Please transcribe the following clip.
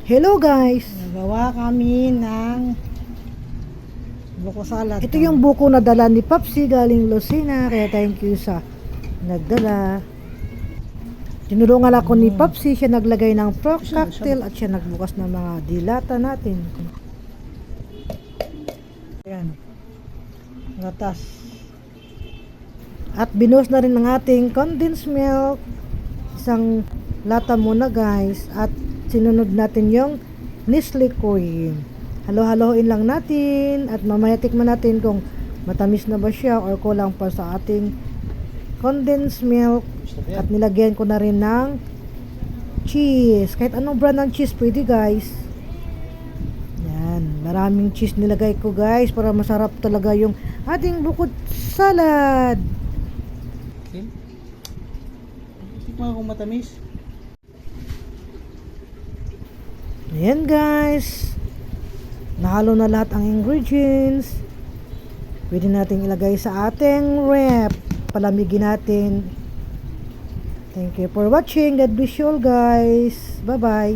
Hello guys! Nagawa kami ng buko salad. Ito yung buko na dala ni Papsi galing Lucena, kaya thank you sa nagdala. Tinulungan ako ni Papsi, siya naglagay ng frog cocktail at siya nagbukas ng mga dilata natin. Ayan. Gatas. At binuhos na rin ng ating condensed milk. Isang lata muna guys. At sinunod natin yung Nestle cream. Halo-haloin lang natin at mamaya tikman natin kung matamis na ba siya or kulang pa sa ating condensed milk. At nilagyan ko na rin ng cheese. Kahit anong brand ng cheese pwede guys. Yan, maraming cheese nilagay ko guys para masarap talaga yung ating buko salad. Tikman kung matamis. Ayan guys, nahalo na lahat ang ingredients. Pwede natin ilagay sa ating ref. Palamigin natin. Thank you for watching. God bless you all guys. Bye bye.